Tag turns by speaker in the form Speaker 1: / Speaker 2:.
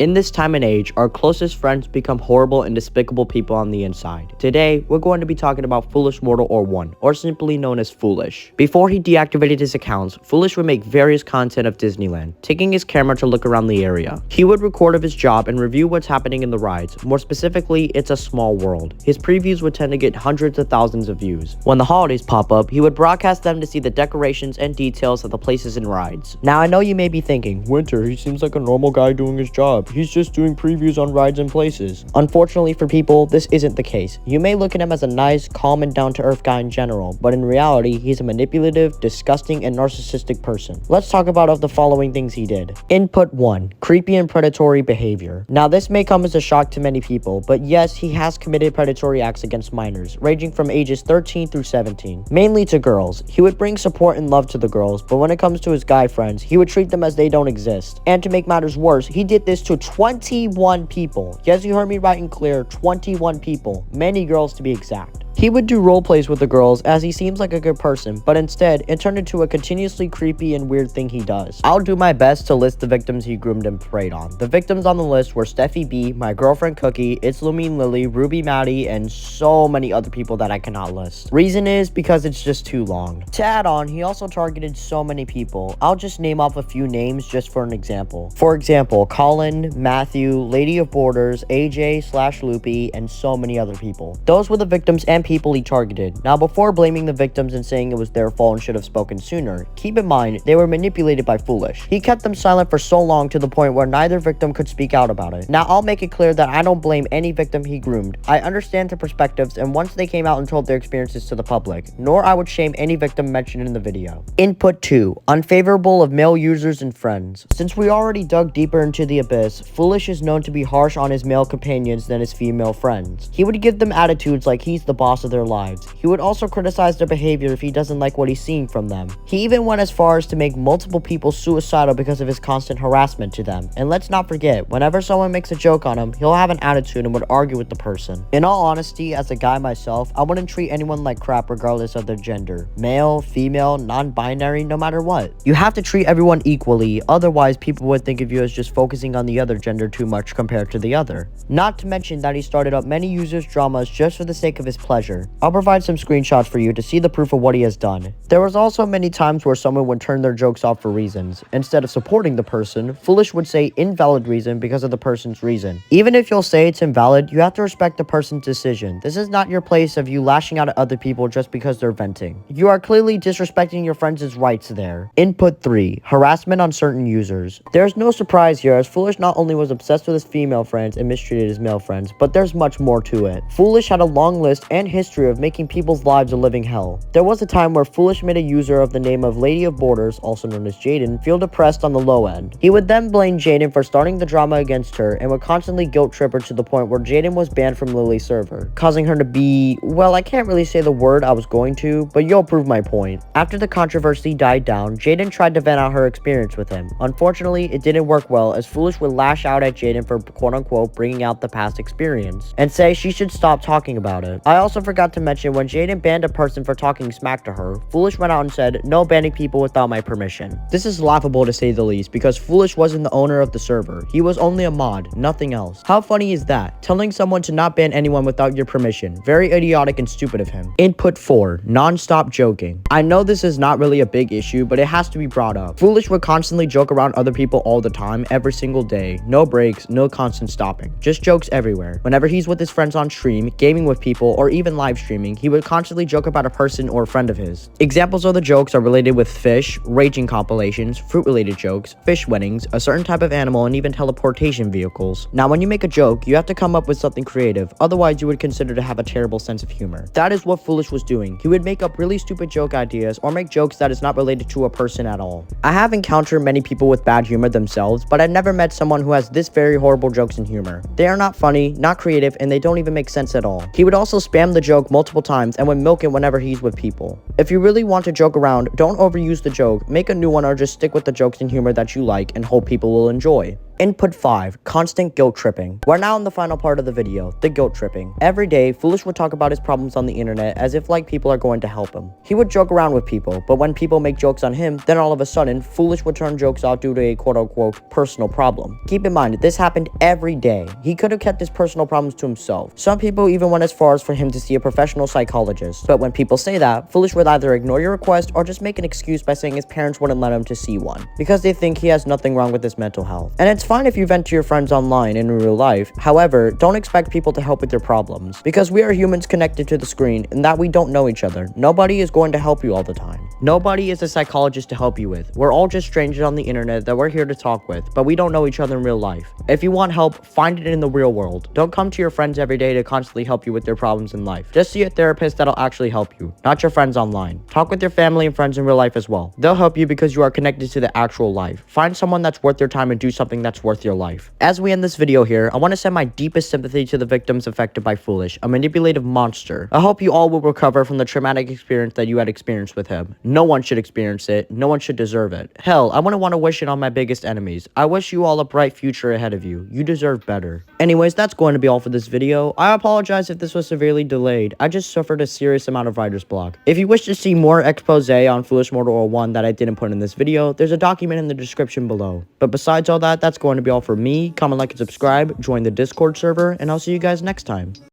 Speaker 1: In this time and age, our closest friends become horrible and despicable people on the inside. Today, we're going to be talking about FoolishMortal01, or simply known as Foolish. Before he deactivated his accounts, Foolish would make various content of Disneyland, taking his camera to look around the area. He would record of his job and review what's happening in the rides. More specifically, It's a Small World. His previews would tend to get hundreds of thousands of views. When the holidays pop up, he would broadcast them to see the decorations and details of the places and rides. Now, I know you may be thinking, Winter, he seems like a normal guy doing his job. He's just doing previews on rides and places. Unfortunately for people, this isn't the case. You may look at him as a nice, calm, and down-to-earth guy in general, but in reality, he's a manipulative, disgusting, and narcissistic person. Let's talk about the following things he did. Input 1. Creepy and predatory behavior. Now, this may come as a shock to many people, but yes, he has committed predatory acts against minors, ranging from ages 13 through 17, mainly to girls. He would bring support and love to the girls, but when it comes to his guy friends, he would treat them as they don't exist. And to make matters worse, he did this to 21 people. Yes, you heard me right and clear, 21 people. Many girls to be exact. He would do role plays with the girls as he seems like a good person, but instead, it turned into a continuously creepy and weird thing he does. I'll do my best to list the victims he groomed and preyed on. The victims on the list were Steffi B, my girlfriend Cookie, It's Lumine Lily, Ruby Maddie, and so many other people that I cannot list. Reason is because it's just too long. To add on, he also targeted so many people. I'll just name off a few names just for an example. For example, Colin, Matthew, Lady of Borders, AJ/Loopy, and so many other people. Those were the victims and people he targeted. Now, before blaming the victims and saying it was their fault and should have spoken sooner, keep in mind they were manipulated by Foolish. He kept them silent for so long to the point where neither victim could speak out about it. Now, I'll make it clear that I don't blame any victim he groomed. I understand the perspectives, and once they came out and told their experiences to the public, nor I would shame any victim mentioned in the video. Input 2. Unfavorable of male users and friends. Since we already dug deeper into the abyss, Foolish is known to be harsh on his male companions than his female friends. He would give them attitudes like he's the boss of their lives. He would also criticize their behavior if he doesn't like what he's seeing from them. He even went as far as to make multiple people suicidal because of his constant harassment to them. And let's not forget, whenever someone makes a joke on him, he'll have an attitude and would argue with the person. In all honesty, as a guy myself, I wouldn't treat anyone like crap regardless of their gender. Male, female, non-binary, no matter what. You have to treat everyone equally, otherwise people would think of you as just focusing on the other gender too much compared to the other. Not to mention that he started up many users' dramas just for the sake of his pleasure. I'll provide some screenshots for you to see the proof of what he has done. There was also many times where someone would turn their jokes off for reasons. Instead of supporting the person, Foolish would say invalid reason because of the person's reason. Even if you'll say it's invalid, you have to respect the person's decision. This is not your place of you lashing out at other people just because they're venting. You are clearly disrespecting your friends' rights there. Input 3. Harassment on certain users. There's no surprise here, as Foolish not only was obsessed with his female friends and mistreated his male friends, but there's much more to it. Foolish had a long list and history of making people's lives a living hell. There was a time where Foolish made a user of the name of Lady of Borders, also known as Jaden, feel depressed on the low end. He would then blame Jaden for starting the drama against her and would constantly guilt trip her to the point where Jaden was banned from Lily's server, causing her to be, well, I can't really say the word I was going to, but you'll prove my point. After the controversy died down, Jaden tried to vent out her experience with him. Unfortunately, it didn't work well, as Foolish would lash out at Jaden for quote-unquote bringing out the past experience and say she should stop talking about it. I also forgot to mention when Jaden banned a person for talking smack to her, Foolish went out and said, "No banning people without my permission." This is laughable to say the least, because Foolish wasn't the owner of the server. He was only a mod, nothing else. How funny is that? Telling someone to not ban anyone without your permission. Very idiotic and stupid of him. Input 4. NonStop Joking. I know this is not really a big issue, but it has to be brought up. Foolish would constantly joke around other people all the time, every single day. No breaks, no constant stopping. Just jokes everywhere. Whenever he's with his friends on stream, gaming with people, or even live streaming, he would constantly joke about a person or a friend of his. Examples of the jokes are related with fish, raging compilations, fruit-related jokes, fish weddings, a certain type of animal, and even teleportation vehicles. Now, when you make a joke, you have to come up with something creative, otherwise you would consider to have a terrible sense of humor. That is what Foolish was doing. He would make up really stupid joke ideas or make jokes that is not related to a person at all. I have encountered many people with bad humor themselves, but I've never met someone who has this very horrible jokes and humor. They are not funny, not creative, and they don't even make sense at all. He would also spam the joke multiple times and would milk it whenever he's with people. If you really want to joke around, don't overuse the joke, make a new one, or just stick with the jokes and humor that you like and hope people will enjoy. Input 5. Constant guilt tripping. We're now in the final part of the video, the guilt tripping. Every day, Foolish would talk about his problems on the internet as if like people are going to help him. He would joke around with people, but when people make jokes on him, then all of a sudden, Foolish would turn jokes out due to a quote-unquote personal problem. Keep in mind, this happened every day. He could have kept his personal problems to himself. Some people even went as far as for him to see a professional psychologist. But when people say that, Foolish would either ignore your request or just make an excuse by saying his parents wouldn't let him to see one, because they think he has nothing wrong with his mental health. And it's fine if you vent to your friends online and in real life. However, don't expect people to help with your problems, because we are humans connected to the screen and that we don't know each other. Nobody is going to help you all the time. Nobody is a psychologist to help you with. We're all just strangers on the internet that we're here to talk with, but we don't know each other in real life. If you want help, find it in the real world. Don't come to your friends every day to constantly help you with their problems in life. Just see a therapist that'll actually help you, not your friends online. Talk with your family and friends in real life as well. They'll help you because you are connected to the actual life. Find someone that's worth your time and do something that's worth your life. As we end this video here, I want to send my deepest sympathy to the victims affected by Foolish, a manipulative monster. I hope you all will recover from the traumatic experience that you had experienced with him. No one should experience it. No one should deserve it. Hell, I wouldn't want to wish it on my biggest enemies. I wish you all a bright future ahead of you. You deserve better. Anyways, that's going to be all for this video. I apologize if this was severely delayed. I just suffered a serious amount of writer's block. If you wish to see more expose on FoolishMortal01 that I didn't put in this video, there's a document in the description below. But besides all that, that's going to be all for me. Comment, like, and subscribe, join the Discord server, and I'll see you guys next time.